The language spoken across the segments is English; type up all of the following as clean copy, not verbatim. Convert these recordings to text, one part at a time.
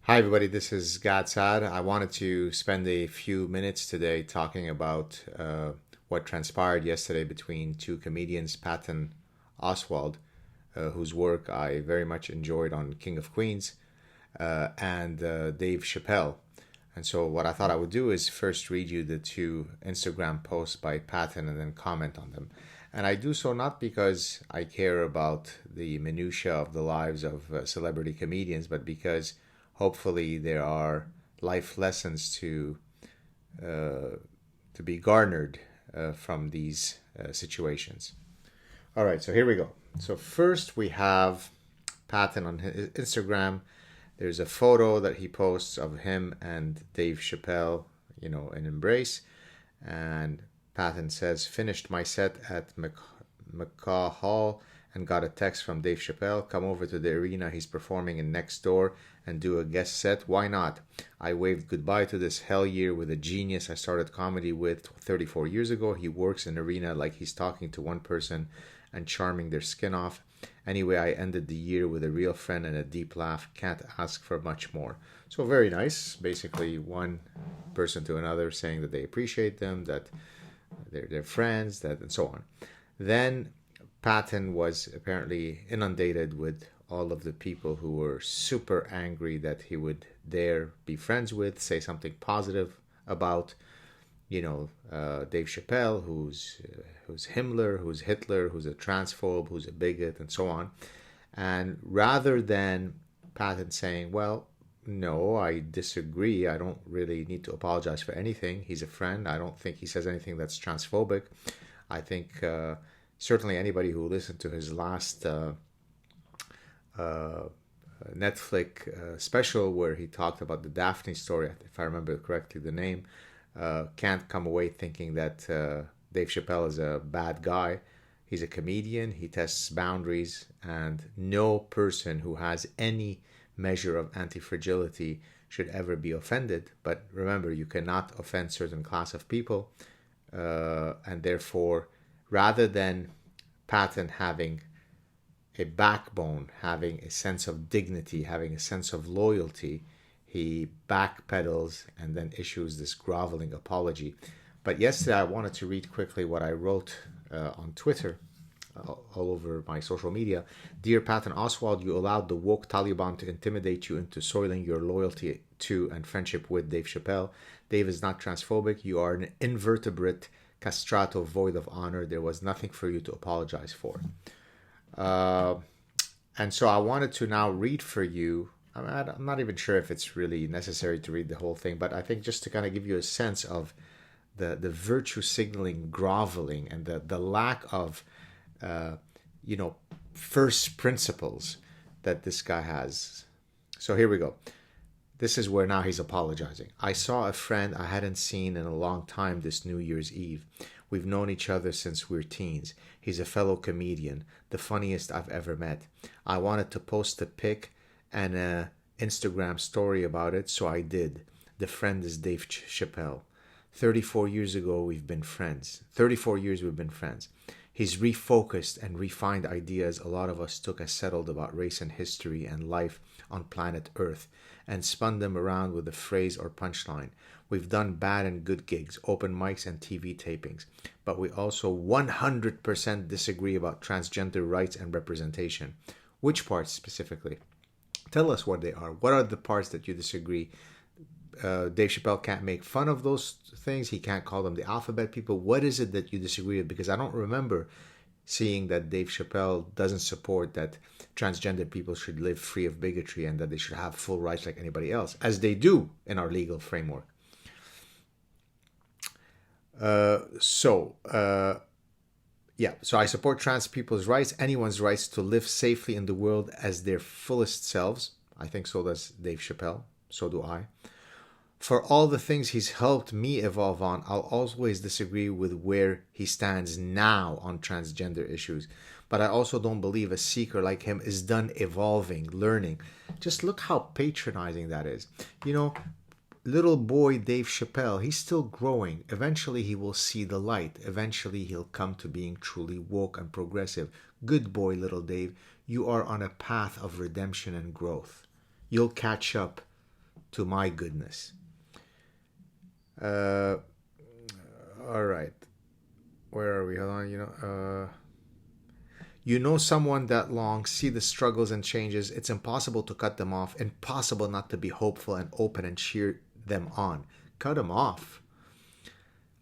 Hi, everybody. This is Saad. I wanted to spend a few minutes today talking about what transpired yesterday between two comedians, Patton Oswalt, whose work I very much enjoyed on King of Queens, and Dave Chappelle. And so, what I thought I would do is first read you the two Instagram posts by Patton and then comment on them. And I do so not because I care about the minutiae of the lives of celebrity comedians, but because hopefully there are life lessons to be garnered from these situations. All right, so here we go. So first we have Patton on his Instagram. There's a photo that he posts of him and Dave Chappelle, an embrace. And Patton says, finished my set at McCaw Hall and got a text from Dave Chappelle, come over to the arena he's performing in next door and do a guest set. Why not? I waved goodbye to this hell year with a genius I started comedy with 34 years ago. He works in arena like he's talking to one person and charming their skin off. Anyway, I ended the year with a real friend and a deep laugh. Can't ask for much more. So very nice. Basically, one person to another saying that they appreciate them, that they're friends, that and so on. Then Patton was apparently inundated with all of the people who were super angry that he would dare be friends with, say something positive about, Dave Chappelle, who's Himmler, who's Hitler, who's a transphobe, who's a bigot, and so on. And rather than Patton saying, well, no, I disagree. I don't really need to apologize for anything. He's a friend. I don't think he says anything that's transphobic. I think certainly anybody who listened to his last Netflix special where he talked about the Daphne story, if I remember correctly the name, can't come away thinking that Dave Chappelle is a bad guy. He's a comedian. He tests boundaries, and no person who has any measure of anti-fragility should ever be offended. But remember, you cannot offend certain class of people, and therefore, rather than Patton having a backbone, having a sense of dignity, having a sense of loyalty, he backpedals and then issues this groveling apology. But yesterday I wanted to read quickly what I wrote on Twitter, all over my social media. Dear Patton Oswalt, you allowed the woke Taliban to intimidate you into soiling your loyalty to and friendship with Dave Chappelle. Dave is not transphobic. You are an invertebrate castrato void of honor. There was nothing for you to apologize for. And so I wanted to now read for you. I'm not even sure if it's really necessary to read the whole thing, but I think just to kind of give you a sense of the virtue signaling, groveling, and the lack of, first principles that this guy has. So here we go. This is where now he's apologizing. I saw a friend I hadn't seen in a long time this New Year's Eve. We've known each other since we're teens. He's a fellow comedian, the funniest I've ever met. I wanted to post a pic and an Instagram story about it, so I did. The friend is Dave Chappelle. 34 years ago, we've been friends. 34 years we've been friends. He's refocused and refined ideas a lot of us took as settled about race and history and life on planet Earth and spun them around with a phrase or punchline. We've done bad and good gigs, open mics and TV tapings, but we also 100% disagree about transgender rights and representation. Which parts specifically? Tell us what they are. What are the parts that you disagree? Dave Chappelle can't make fun of those things. He can't call them the alphabet people. What is it that you disagree with? Because I don't remember seeing that Dave Chappelle doesn't support that transgender people should live free of bigotry and that they should have full rights like anybody else, as they do in our legal framework. So I support trans people's rights, anyone's rights to live safely in the world as their fullest selves. I think so does Dave Chappelle. So do I. For all the things he's helped me evolve on, I'll always disagree with where he stands now on transgender issues. But I also don't believe a seeker like him is done evolving, learning. Just look how patronizing that is. Little boy Dave Chappelle, he's still growing. Eventually he will see the light. Eventually he'll come to being truly woke and progressive. Good boy, little Dave. You are on a path of redemption and growth. You'll catch up to my goodness. All right. Where are we? Hold on. You know someone that long, see the struggles and changes. It's impossible to cut them off. Impossible not to be hopeful and open and cheer them on. Cut them off.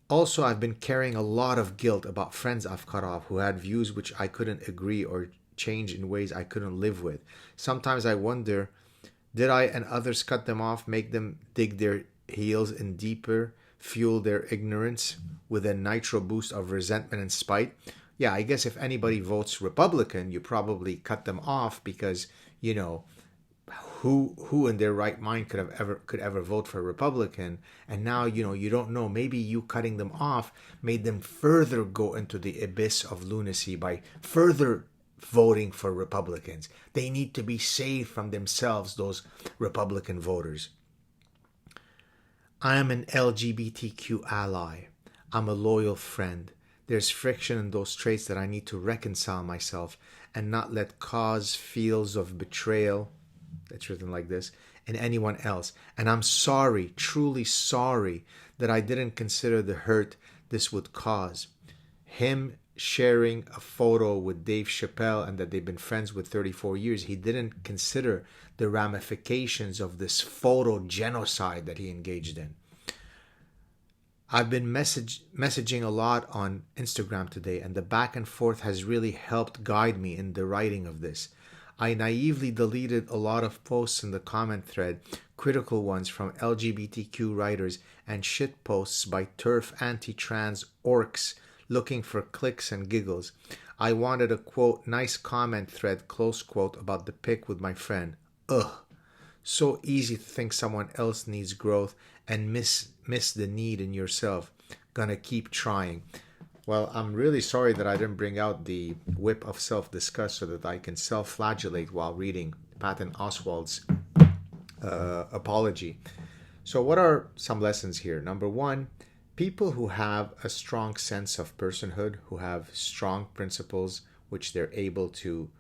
Also, I've been carrying a lot of guilt about friends I've cut off who had views which I couldn't agree or change in ways I couldn't live with. Sometimes I wonder, did I and others cut them off, make them dig their heels in deeper, fuel their ignorance with a nitro boost of resentment and spite? Yeah, I guess if anybody votes Republican, you probably cut them off because, who in their right mind could ever vote for a Republican? And now, you don't know. Maybe you cutting them off made them further go into the abyss of lunacy by further voting for Republicans. They need to be saved from themselves, those Republican voters. I am an LGBTQ ally. I'm a loyal friend. There's friction in those traits that I need to reconcile myself and not let cause feels of betrayal, that's written like this, in anyone else. And I'm sorry, truly sorry, that I didn't consider the hurt this would cause. Him sharing a photo with Dave Chappelle and that they've been friends with 34 years, he didn't consider the ramifications of this photo genocide that he engaged in. I've been messaging a lot on Instagram today, and the back and forth has really helped guide me in the writing of this. I naively deleted a lot of posts in the comment thread, critical ones from LGBTQ writers, and shit posts by TERF anti-trans orcs looking for clicks and giggles. I wanted a quote, nice comment thread, close quote, about the pic with my friend. Ugh. So easy to think someone else needs growth and miss the need in yourself. Gonna keep trying. Well, I'm really sorry that I didn't bring out the whip of self-disgust so that I can self-flagellate while reading Patton Oswalt's apology. So what are some lessons here? Number one, people who have a strong sense of personhood, who have strong principles which they're able to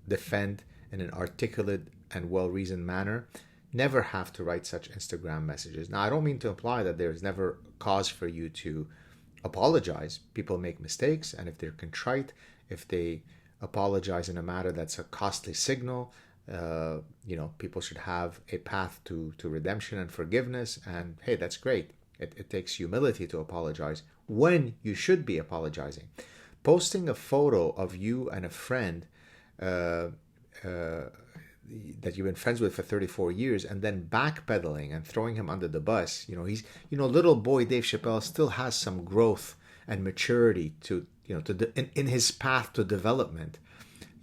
defend in an articulate and well-reasoned manner, never have to write such Instagram messages. Now, I don't mean to imply that there's never cause for you to apologize. People make mistakes, and if they're contrite, if they apologize in a matter that's a costly signal, people should have a path to redemption and forgiveness, and hey, that's great. It takes humility to apologize when you should be apologizing. Posting a photo of you and a friend that you've been friends with for 34 years and then backpedaling and throwing him under the bus, little boy Dave Chappelle still has some growth and maturity in his path to development.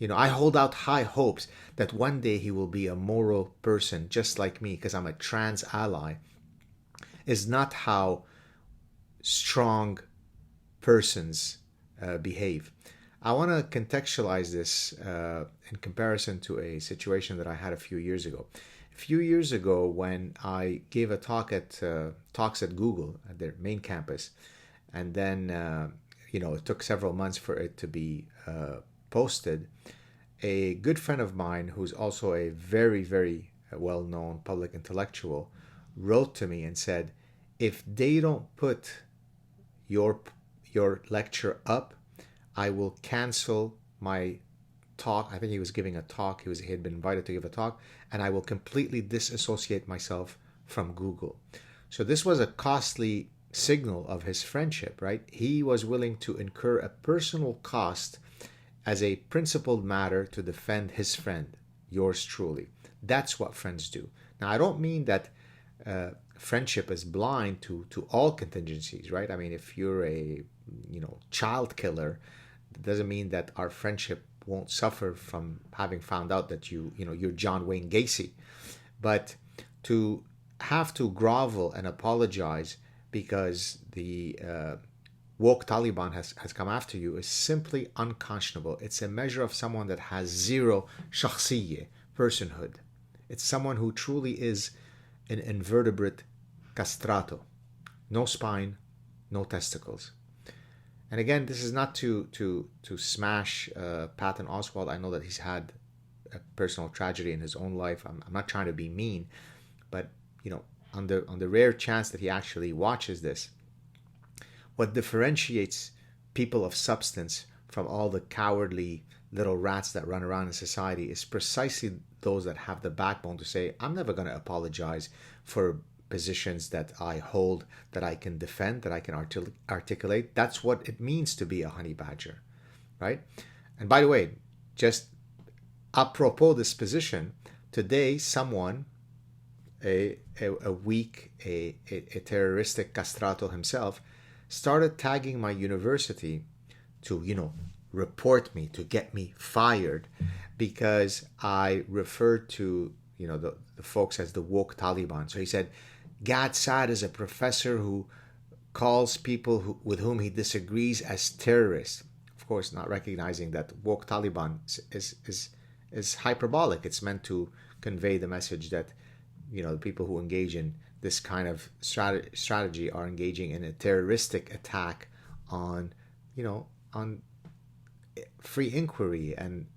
I hold out high hopes that one day he will be a moral person just like me because I'm a trans ally. Is not how strong persons behave. I want to contextualize this in comparison to a situation that I had a few years ago. A few years ago, when I gave a talk at Talks at Google at their main campus, and then it took several months for it to be posted, a good friend of mine, who's also a very, very well-known public intellectual, wrote to me and said, if they don't put your lecture up, I will cancel my talk. I think he was giving a talk. He had been invited to give a talk, and I will completely disassociate myself from Google. So this was a costly signal of his friendship, right? He was willing to incur a personal cost as a principled matter to defend his friend, yours truly. That's what friends do. Now, I don't mean that friendship is blind to all contingencies, right? I mean, if you're a child killer, it doesn't mean that our friendship won't suffer from having found out that you're John Wayne Gacy. But to have to grovel and apologize because the woke Taliban has come after you is simply unconscionable. It's a measure of someone that has zero shakhsiyya, personhood. It's someone who truly is an invertebrate castrato. No spine, no testicles. And again, this is not to smash Patton Oswalt. I know that he's had a personal tragedy in his own life. I'm not trying to be mean, but on the rare chance that he actually watches this, what differentiates people of substance from all the cowardly little rats that run around in society is precisely those that have the backbone to say, I'm never going to apologize for positions that I hold, that I can defend, that I can articulate. That's what it means to be a honey badger, right? And by the way, just apropos this position, today someone, a terroristic castrato himself, started tagging my university to, report me, to get me fired, because I referred to, the folks as the woke Taliban. So he said, Saad is a professor who calls people with whom he disagrees as terrorists. Of course, not recognizing that woke Taliban is hyperbolic. It's meant to convey the message that, the people who engage in this kind of strategy are engaging in a terroristic attack on, on free inquiry and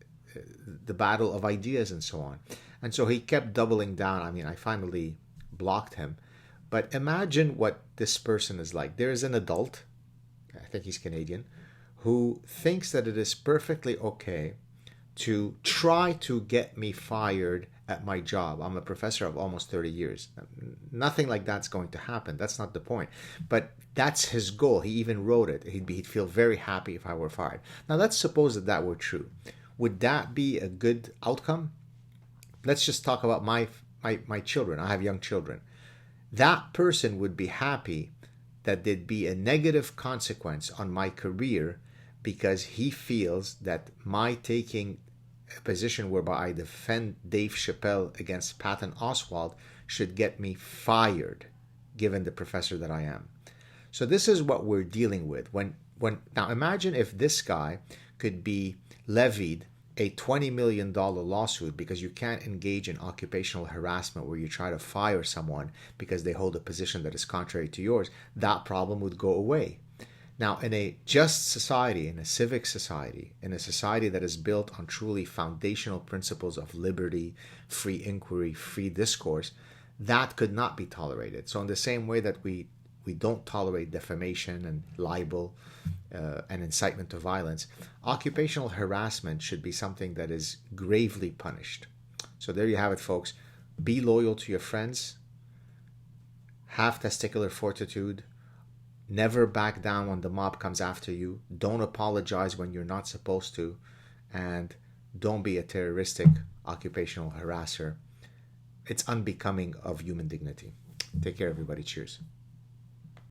the battle of ideas and so on. And so he kept doubling down. I mean, I finally blocked him. But imagine what this person is like. There is an adult, I think he's Canadian, who thinks that it is perfectly okay to try to get me fired at my job. I'm a professor of almost 30 years. Nothing like that's going to happen. That's not the point. But that's his goal. He even wrote it. He'd feel very happy if I were fired. Now, let's suppose that were true. Would that be a good outcome? Let's just talk about my children. I have young children. That person would be happy that there'd be a negative consequence on my career because he feels that my taking a position whereby I defend Dave Chappelle against Patton Oswalt should get me fired, given the professor that I am. So this is what we're dealing with. Now imagine if this guy could be levied a $20 million lawsuit because you can't engage in occupational harassment where you try to fire someone because they hold a position that is contrary to yours. That problem would go away. Now, in a just society, in a civic society, in a society that is built on truly foundational principles of liberty, free inquiry, free discourse, that could not be tolerated. So in the same way that we don't tolerate defamation and libel and incitement to violence, occupational harassment should be something that is gravely punished. So there you have it, folks. Be loyal to your friends. Have testicular fortitude. Never back down when the mob comes after you. Don't apologize when you're not supposed to. And don't be a terroristic occupational harasser. It's unbecoming of human dignity. Take care, everybody. Cheers.